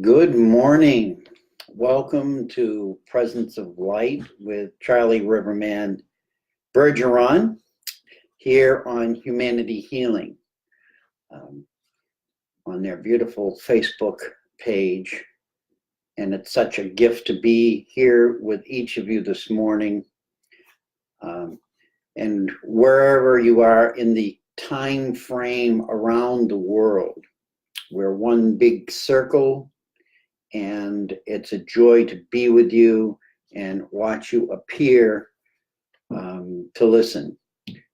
Good morning. Welcome to Presence of Light with Charlie Riverman Bergeron here on Humanity Healing on their beautiful Facebook page. And it's such a gift to be here with each of you this morning. And wherever you are in the time frame around the world, we're one big circle. And it's a joy to be with you and watch you appear to listen.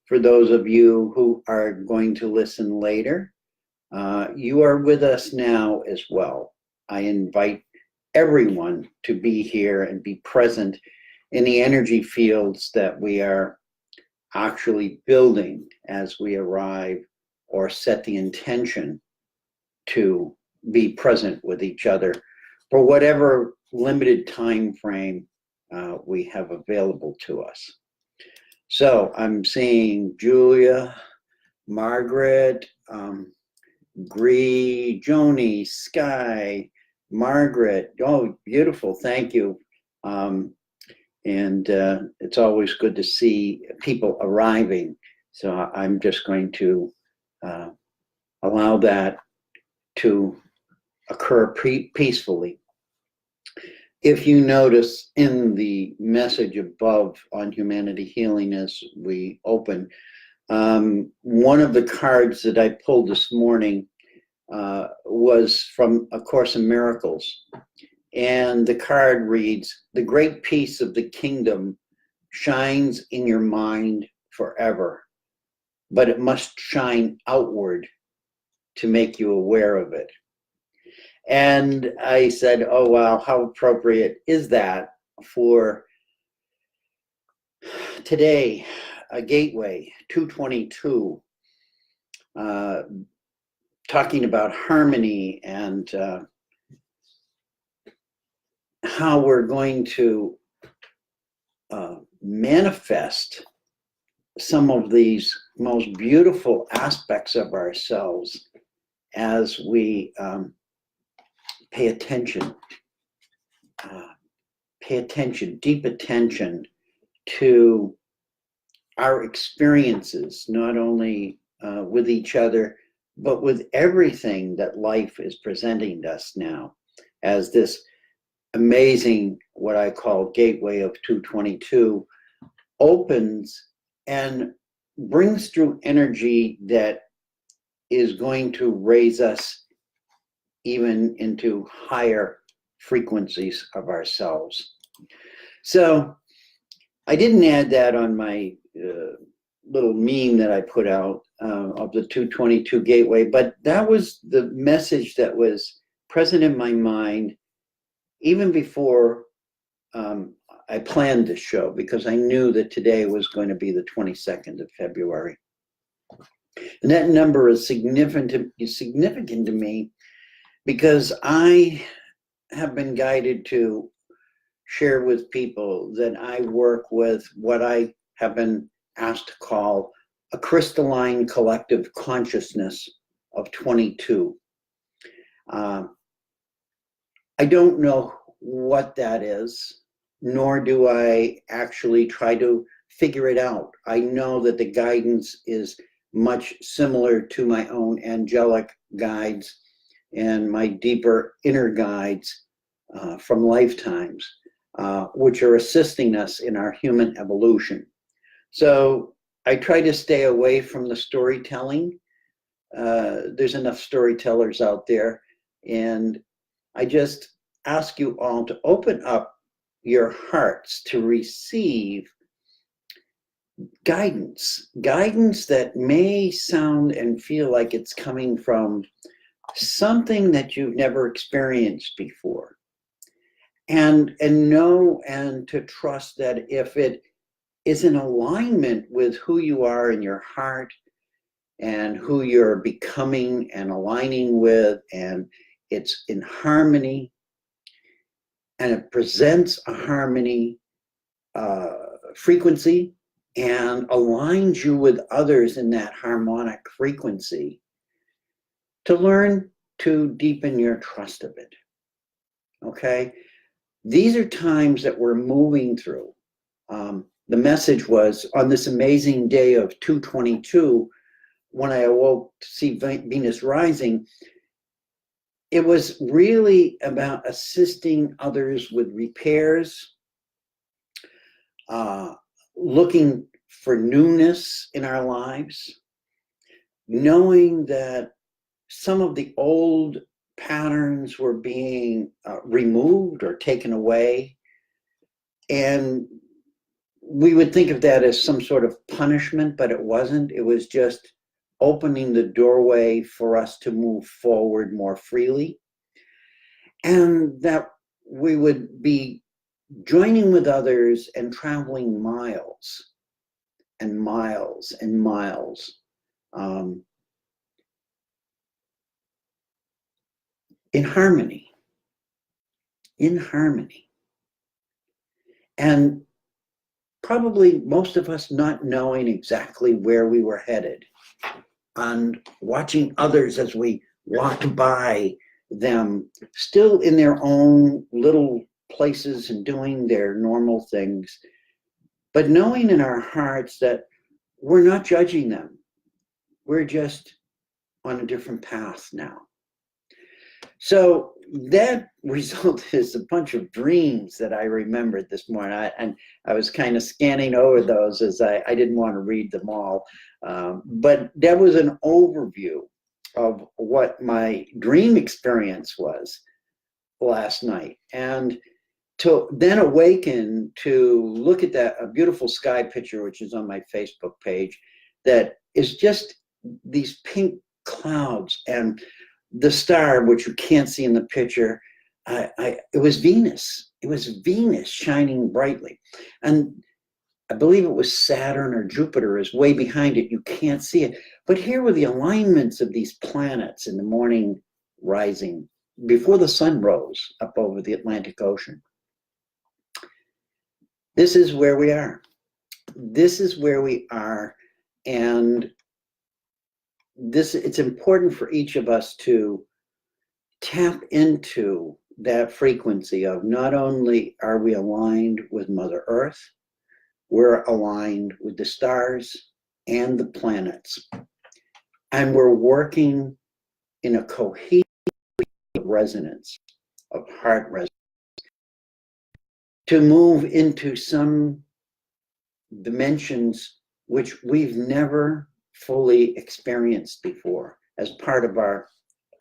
For those of you who are going to listen later, you are with us now as well. I invite everyone to be here and be present in the energy fields that we are actually building as we arrive or set the intention to be present with each other for whatever limited time frame we have available to us. So I'm seeing Julia, Margaret, Gree, Joni, Sky, Margaret. Oh, beautiful. Thank you. And it's always good to see people arriving. So I'm just going to allow that to occur peacefully. If you notice in the message above on Humanity Healing as we open, one of the cards that I pulled this morning was from A Course in Miracles. And the card reads, "The great peace of the kingdom shines in your mind forever, but it must shine outward to make you aware of it." And I said, oh, wow, how appropriate is that for today, a gateway, 222, talking about harmony and how we're going to manifest some of these most beautiful aspects of ourselves as we pay attention, deep attention to our experiences, not only with each other, but with everything that life is presenting us now as this amazing, what I call gateway of 222, opens and brings through energy that is going to raise us even into higher frequencies of ourselves. So I didn't add that on my little meme that I put out of the 222 gateway, but that was the message that was present in my mind even before I planned this show, because I knew that today was going to be the 22nd of February. And that number is significant to me, because I have been guided to share with people that I work with what I have been asked to call a crystalline collective consciousness of 22. I don't know what that is, nor do I actually try to figure it out. I know that the guidance is much similar to my own angelic guides and my deeper inner guides from lifetimes, which are assisting us in our human evolution. So I try to stay away from the storytelling. There's enough storytellers out there, and I just ask you all to open up your hearts to receive guidance that may sound and feel like it's coming from something that you've never experienced before, and know and to trust that if it is in alignment with who you are in your heart and who you're becoming and aligning with, and it's in harmony and it presents a harmony frequency and aligns you with others in that harmonic frequency, to learn to deepen your trust of it. okay? These are times that we're moving through. The message was, on this amazing day of 2/22, when I awoke to see Venus rising, it was really about assisting others with repairs, looking for newness in our lives, knowing that some of the old patterns were being removed or taken away. And we would think of that as some sort of punishment, but it wasn't. It was just opening the doorway for us to move forward more freely. And that we would be joining with others and traveling miles and miles and miles in harmony. And probably most of us not knowing exactly where we were headed, and watching others as we walked by them, still in their own little places and doing their normal things, but knowing in our hearts that we're not judging them. We're just on a different path now. So that result is a bunch of dreams that I remembered this morning. And I was kind of scanning over those as I didn't want to read them all. But that was an overview of what my dream experience was last night. And to then awaken to look at that, a beautiful sky picture, which is on my Facebook page, that is just these pink clouds and the star, which you can't see in the picture, it was Venus. It was Venus shining brightly. And I believe it was Saturn or Jupiter is way behind it. You can't see it. But here were the alignments of these planets in the morning rising before the sun rose up over the Atlantic Ocean. This is where we are. This is where we are. And it's important for each of us to tap into that frequency of not only are we aligned with Mother Earth, we're aligned with the stars and the planets. And we're working in a cohesive resonance of heart resonance to move into some dimensions which we've never fully experienced before as part of our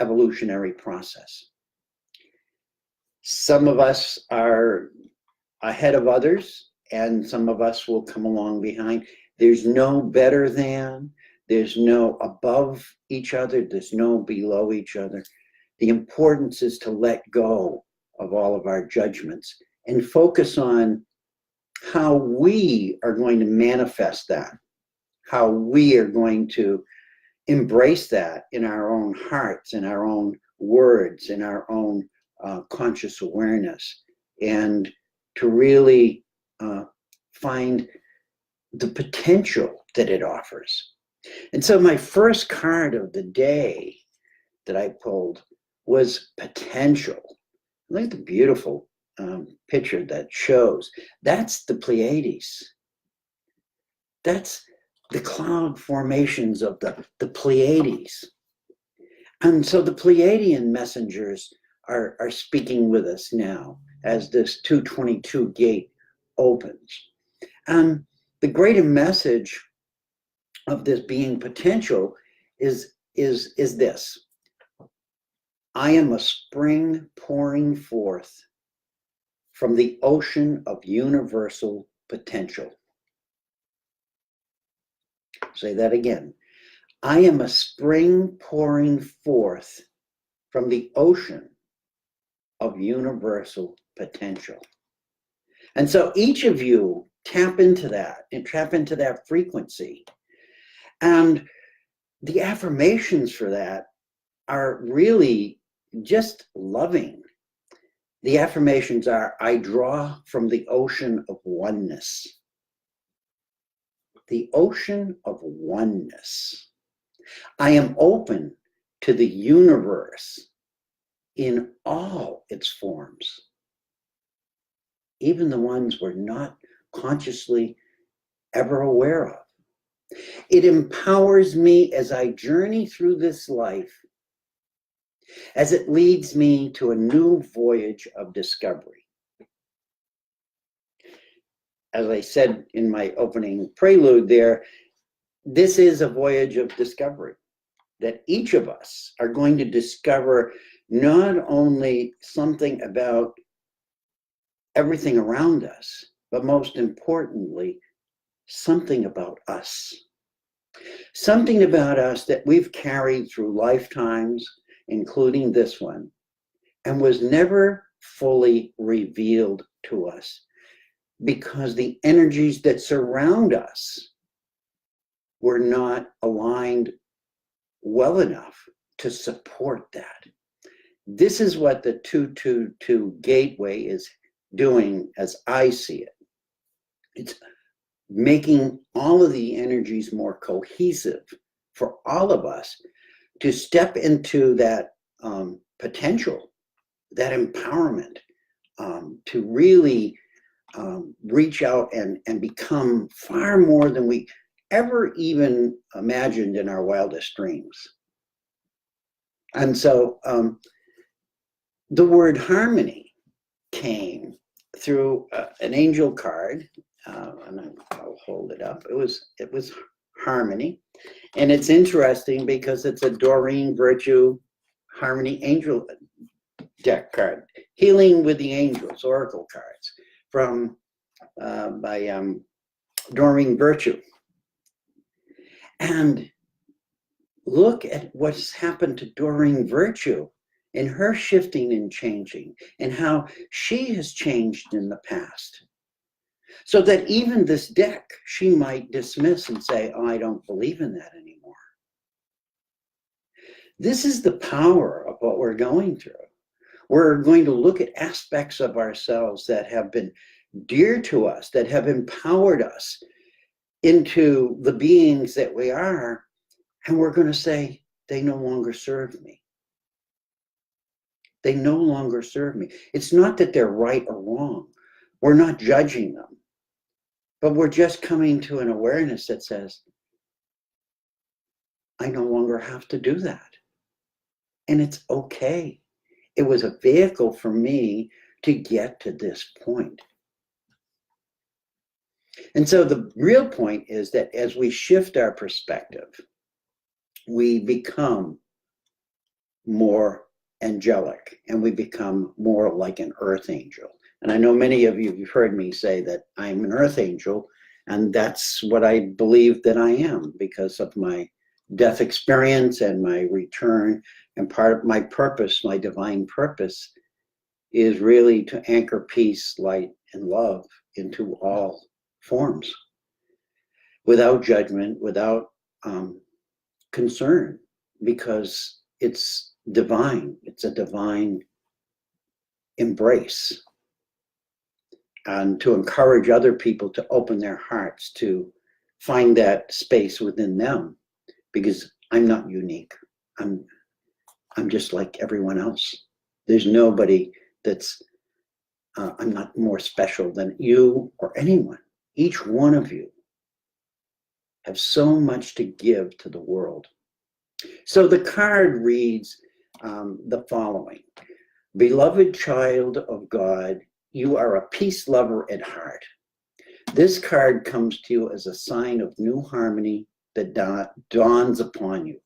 evolutionary process. Some of us are ahead of others, and some of us will come along behind. There's no better than, there's no above each other, there's no below each other. The importance is to let go of all of our judgments and focus on how we are going to manifest that, how we are going to embrace that in our own hearts, in our own words, in our own conscious awareness, and to really find the potential that it offers. And so my first card of the day that I pulled was potential. Look at the beautiful picture that shows. That's the Pleiades. That's the cloud formations of the Pleiades. And so the Pleiadian messengers are speaking with us now as this 222 gate opens. And the greater message of this being potential is this. I am a spring pouring forth from the ocean of universal potential. Say that again. I am a spring pouring forth from the ocean of universal potential. And so each of you tap into that and tap into that frequency. And the affirmations for that are really just loving. The affirmations are, I draw from the ocean of oneness. The ocean of oneness. I am open to the universe in all its forms, even the ones we're not consciously ever aware of. It empowers me as I journey through this life, as it leads me to a new voyage of discovery. As I said in my opening prelude there, this is a voyage of discovery, that each of us are going to discover not only something about everything around us, but most importantly, something about us. Something about us that we've carried through lifetimes, including this one, and was never fully revealed to us because the energies that surround us were not aligned well enough to support that. This is what the 222 gateway is doing as I see it. It's making all of the energies more cohesive for all of us to step into that potential, that empowerment, to really reach out and become far more than we ever even imagined in our wildest dreams. And so the word harmony came through an angel card, and I'll hold it up. It was harmony, and it's interesting because it's a Doreen Virtue Harmony Angel deck card, Healing with the Angels Oracle cards from by Doreen Virtue. And look at what's happened to Doreen Virtue in her shifting and changing, and how she has changed in the past. So that even this deck, she might dismiss and say, oh, I don't believe in that anymore. This is the power of what we're going through. We're going to look at aspects of ourselves that have been dear to us, that have empowered us into the beings that we are, and we're going to say, they no longer serve me. They no longer serve me. It's not that they're right or wrong. We're not judging them. But we're just coming to an awareness that says, I no longer have to do that. And it's okay. It was a vehicle for me to get to this point. And so the real point is that as we shift our perspective, we become more angelic, and we become more like an earth angel. And I know many of you have heard me say that I'm an earth angel, and that's what I believe that I am because of my death experience and my return. And part of my purpose, my divine purpose, is really to anchor peace, light, and love into all forms, without judgment, without concern, because it's divine. It's a divine embrace. And to encourage other people to open their hearts to find that space within them, because I'm not unique. I'm just like everyone else. There's nobody that's, I'm not more special than you or anyone. Each one of you have so much to give to the world. So the card reads the following: Beloved child of God, you are a peace lover at heart. This card comes to you as a sign of new harmony that dawns upon you.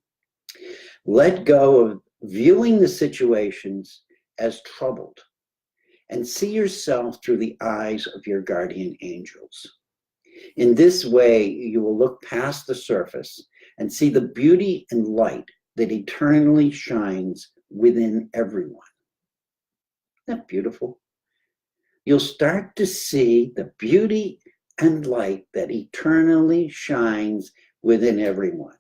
Let go of viewing the situations as troubled and see yourself through the eyes of your guardian angels. In this way, you will look past the surface and see the beauty and light that eternally shines within everyone. Isn't that beautiful? You'll start to see the beauty and light that eternally shines within everyone.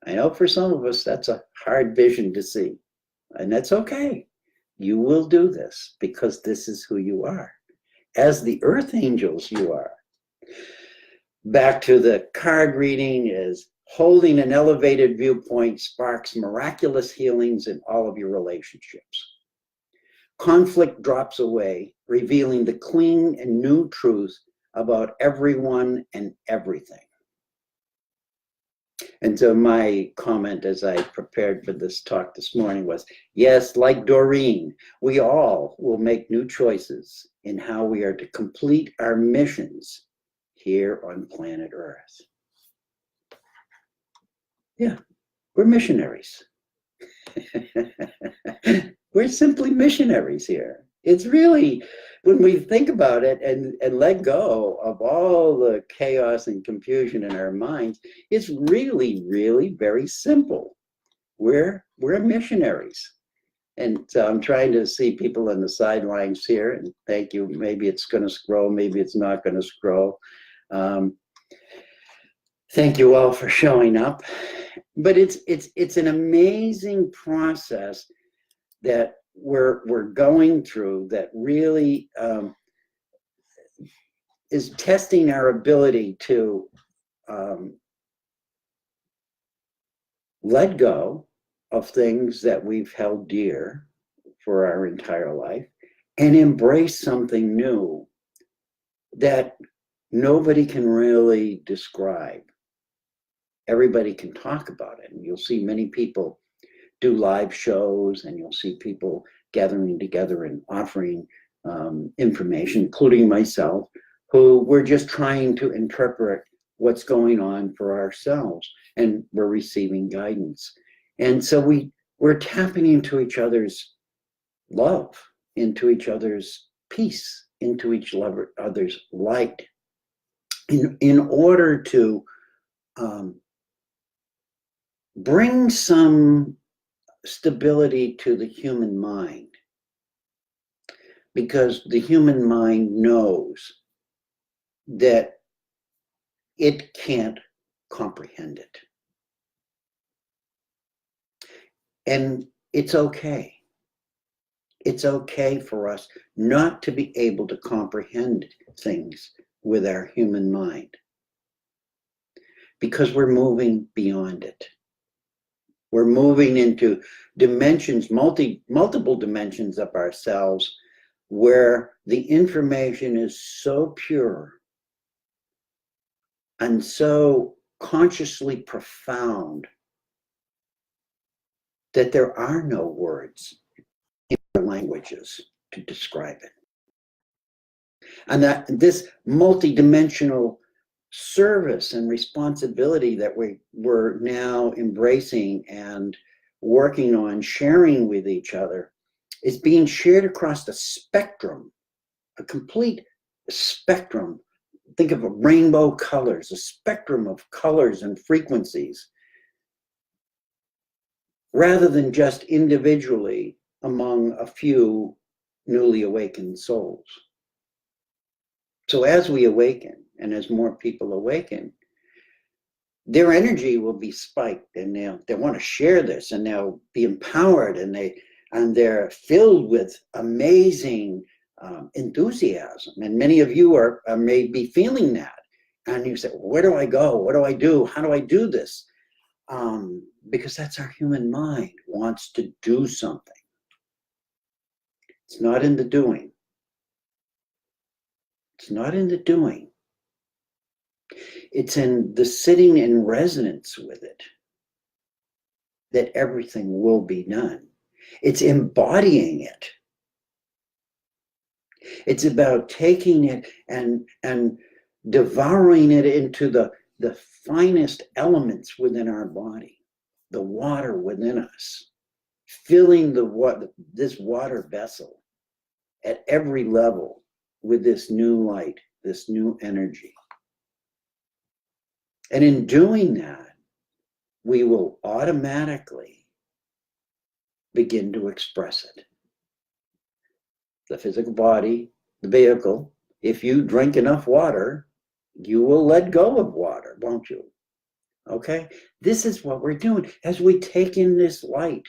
I know for some of us that's a hard vision to see, and that's okay. You will do this because this is who you are. As the earth angels you are. Back to the card reading is Holding an elevated viewpoint sparks miraculous healings in all of your relationships. Conflict drops away, revealing the clean and new truth about everyone and everything. And so my comment as I prepared for this talk this morning was, yes, like Doreen, we all will make new choices in how we are to complete our missions here on planet Earth. Yeah, we're missionaries. We're simply missionaries here. It's really, when we think about it and let go of all the chaos and confusion in our minds, it's really, really very simple. We're missionaries. And so I'm trying to see people on the sidelines here, and thank you. Maybe it's going to scroll, maybe it's not going to scroll. Thank you all for showing up. But it's an amazing process that we're going through that really is testing our ability to let go of things that we've held dear for our entire life and embrace something new that nobody can really describe. Everybody can talk about it, and you'll see many people do live shows, and you'll see people gathering together and offering information, including myself, who we're just trying to interpret what's going on for ourselves, and we're receiving guidance. And so we're tapping into each other's love, into each other's peace, into each other's light, in order to bring some stability to the human mind, because the human mind knows that it can't comprehend it. And it's okay. It's okay for us not to be able to comprehend things with our human mind, because we're moving beyond it. We're moving into dimensions, multiple dimensions of ourselves, where the information is so pure and so consciously profound that there are no words in our languages to describe it. And that this multidimensional service and responsibility that we're now embracing and working on sharing with each other is being shared across the spectrum, a complete spectrum. Think of rainbow colors, a spectrum of colors and frequencies, rather than just individually among a few newly awakened souls. So as we awaken, and as more people awaken, their energy will be spiked, and they want to share this, and they'll be empowered, and they're filled with amazing enthusiasm. And many of you are may be feeling that, and you say, where do I go? What do I do? How do I do this? Because that's our human mind wants to do something. It's not in the doing. It's not in the doing. It's in the sitting in resonance with it that everything will be done. It's embodying it. It's about taking it and devouring it into the finest elements within our body, the water within us, filling this water vessel at every level with this new light, this new energy. And in doing that, we will automatically begin to express it. The physical body, the vehicle, if you drink enough water, you will let go of water, won't you? Okay? This is what we're doing. As we take in this light,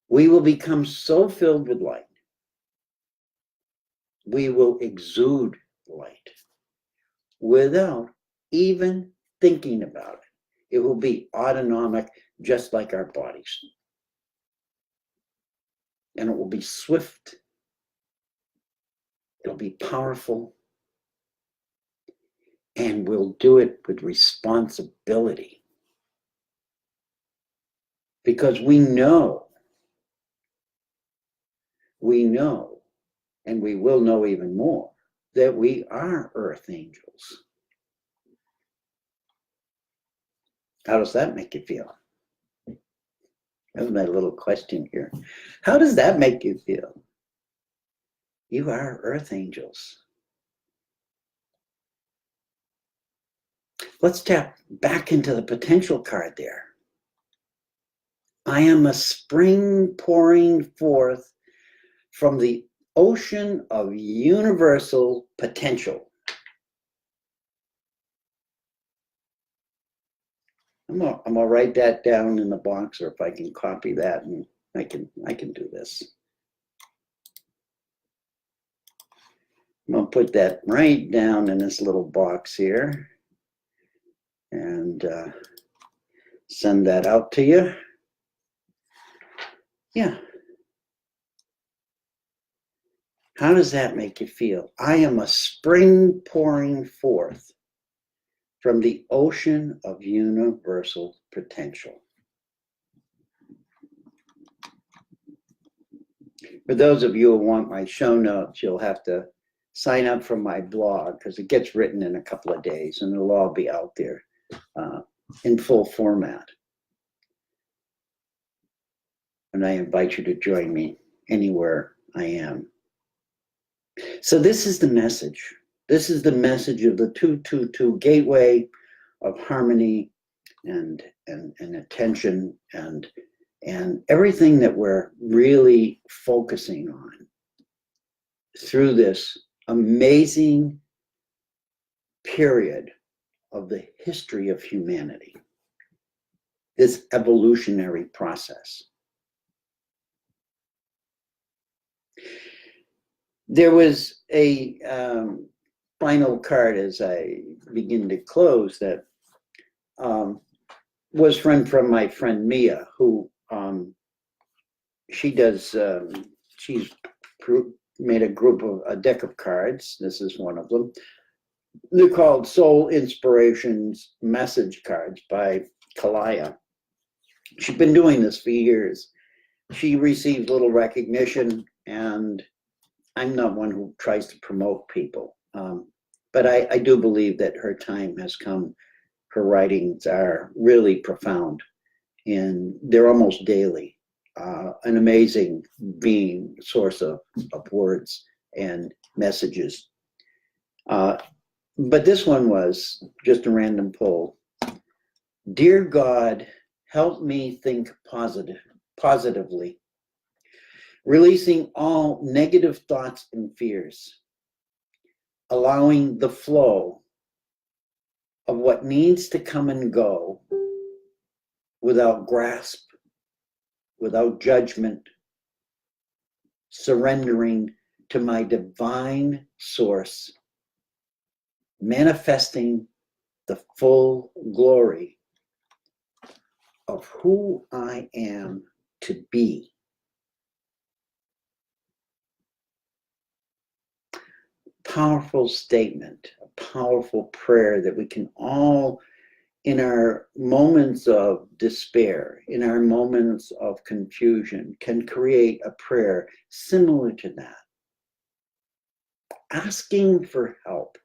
we will become so filled with light. We will exude light without even thinking about it. It will be autonomic, just like our bodies. And it will be swift. It'll be powerful. And we'll do it with responsibility. Because we know, and we will know even more, that we are earth angels. How does that make you feel? That's my little question here. How does that make you feel? You are earth angels. Let's tap back into the potential card there. I am a spring pouring forth from the ocean of universal potential. I'm gonna write that down in the box, or if I can copy that, and I can do this. I'm gonna put that right down in this little box here, and send that out to you. Yeah. How does that make you feel? I am a spring pouring forth from the ocean of universal potential. For those of you who want my show notes, you'll have to sign up for my blog, because it gets written in a couple of days, and it'll all be out there in full format. And I invite you to join me anywhere I am. So this is the message. This is the message of the 222 gateway of harmony and attention and everything that we're really focusing on through this amazing period of the history of humanity, this evolutionary process. There was a final card as I begin to close that was from my friend Mia, who she's made a deck of cards. This is one of them. They're called Soul Inspirations Message Cards by Kalaya. She's been doing this for years. She received little recognition, and I'm not one who tries to promote people, but I do believe that her time has come. Her writings are really profound, and they're almost daily. An amazing source of words and messages. But this one was just a random pull. Dear God, help me think positively, releasing all negative thoughts and fears, allowing the flow of what needs to come and go without grasp, without judgment, surrendering to my divine source, manifesting the full glory of who I am to be. Powerful statement, a powerful prayer that we can all, in our moments of despair, in our moments of confusion, can create a prayer similar to that. Asking for help,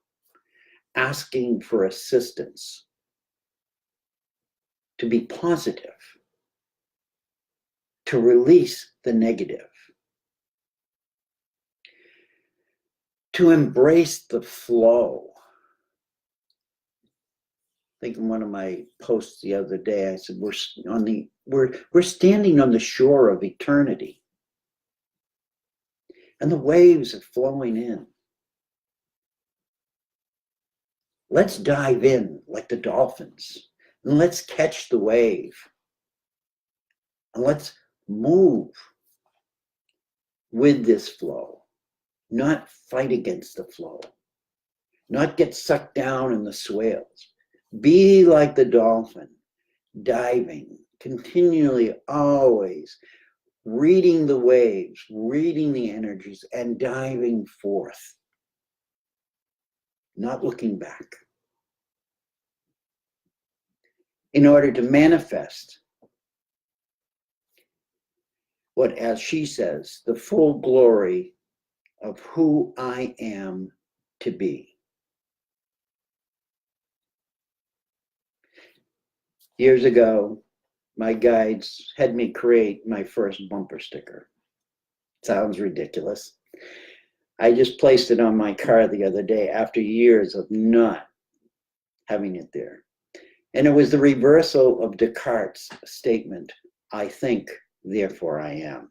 asking for assistance, to be positive, to release the negative, to embrace the flow. I think in one of my posts the other day, I said we're standing on the shore of eternity, and the waves are flowing in. Let's dive in like the dolphins, and let's catch the wave, and let's move with this flow, not fight against the flow, not get sucked down in the swales. Be like the dolphin. diving, continually, always reading the waves, reading the energies, and diving forth, not looking back, in order to manifest what, as she says, the full glory of who I am to be. Years ago, my guides had me create my first bumper sticker. Sounds ridiculous. I just placed it on my car the other day after years of not having it there. And it was the reversal of Descartes' statement, I think, therefore I am.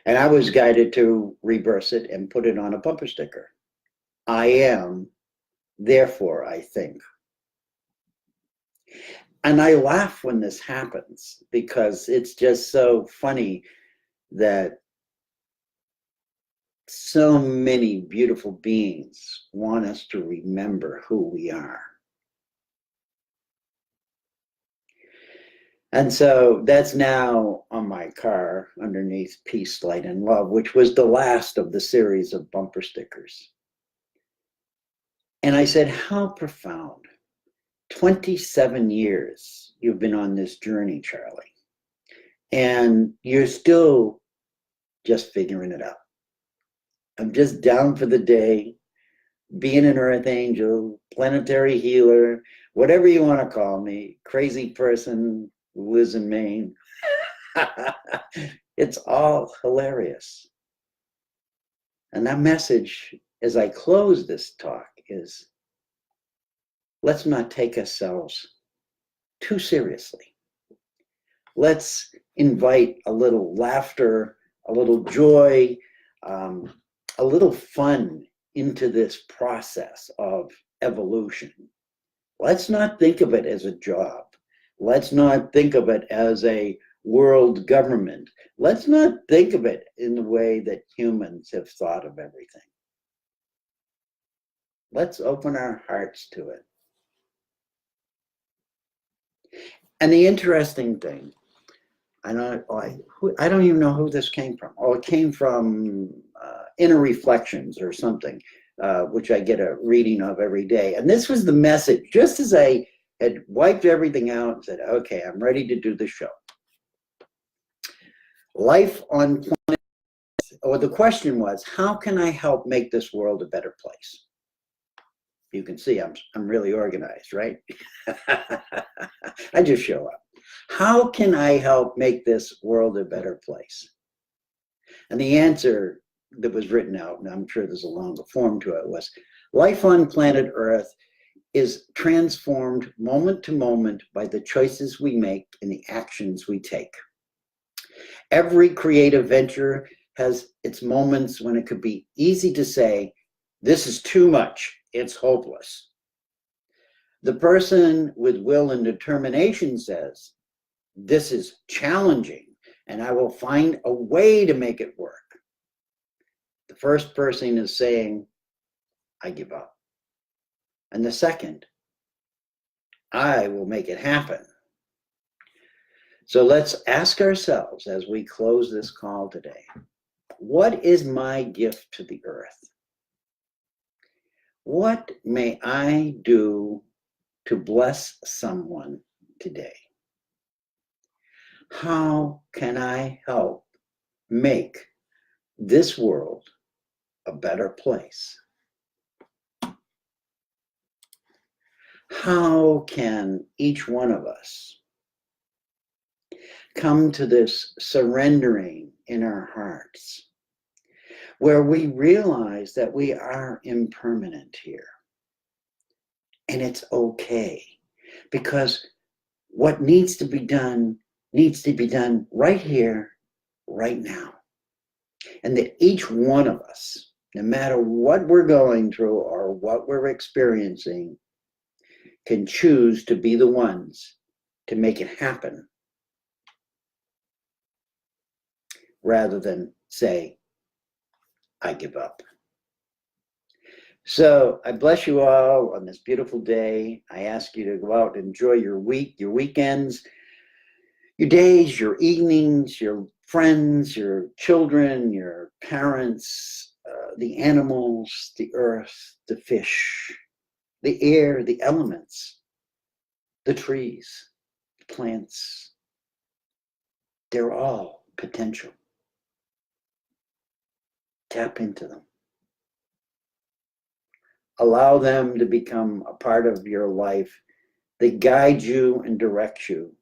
And I was guided to reverse it and put it on a bumper sticker. I am, therefore I think. And I laugh when this happens because it's just so funny that so many beautiful beings want us to remember who we are. And so that's now on my car underneath Peace, Light, and Love, which was the last of the series of bumper stickers. And I said, how profound. 27 years you've been on this journey, Charlie, and you're still just figuring it out. I'm just down for the day, being an earth angel, planetary healer, whatever you want to call me, crazy person who lives in Maine. It's all hilarious. And that message, as I close this talk, is let's not take ourselves too seriously. Let's invite a little laughter, a little joy, a little fun into this process of evolution. Let's not think of it as a job. Let's not think of it as a world government. Let's not think of it in the way that humans have thought of everything. Let's open our hearts to it. And the interesting thing, I don't even know who this came from. Oh, it came from Inner Reflections or something, which I get a reading of every day. And this was the message, just as I had wiped everything out and said, okay, I'm ready to do the show. Life on planet, or the question was, how can I help make this world a better place? You can see I'm really organized, right? I just show up. How can I help make this world a better place? And the answer that was written out, and I'm sure there's a longer form to it, was life on planet Earth is transformed moment to moment by the choices we make and the actions we take. Every creative venture has its moments when it could be easy to say, this is too much, it's hopeless. The person with will and determination says, this is challenging, and I will find a way to make it work. The first person is saying, I give up. And the second, I will make it happen. So let's ask ourselves as we close this call today, what is my gift to the earth? What may I do to bless someone today? How can I help make this world a better place? How can each one of us come to this surrendering in our hearts where we realize that we are impermanent here? And it's okay, because what needs to be done right here, right now. And that each one of us, no matter what we're going through or what we're experiencing, can choose to be the ones to make it happen, rather than say, I give up. So I bless you all on this beautiful day. I ask you to go out and enjoy your week, your weekends, your days, your evenings, your friends, your children, your parents, the animals, the earth, the fish, the air, the elements, the trees, the plants. They're all potential. Tap into them. Allow them to become a part of your life that guides you and directs you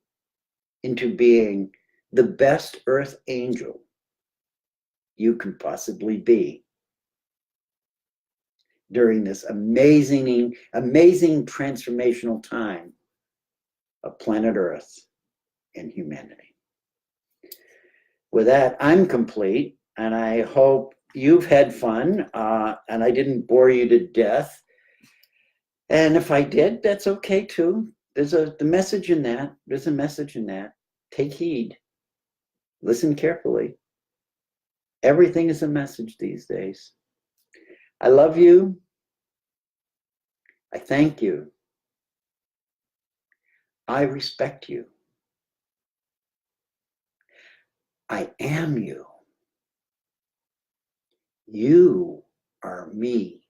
into being the best earth angel you can possibly be during this amazing transformational time of planet Earth and humanity. With that, I'm complete, and I hope you've had fun, and I didn't bore you to death. And if I did, that's okay too. There's the message in that. There's a message in that. Take heed. Listen carefully. Everything is a message these days. I love you. I thank you. I respect you. I am you. You are me.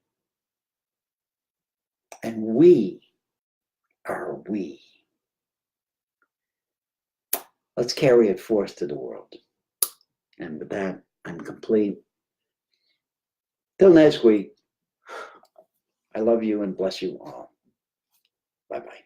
And we are we. Let's carry it forth to the world. And with that, I'm complete. Till next week, I love you and bless you all. Bye-bye.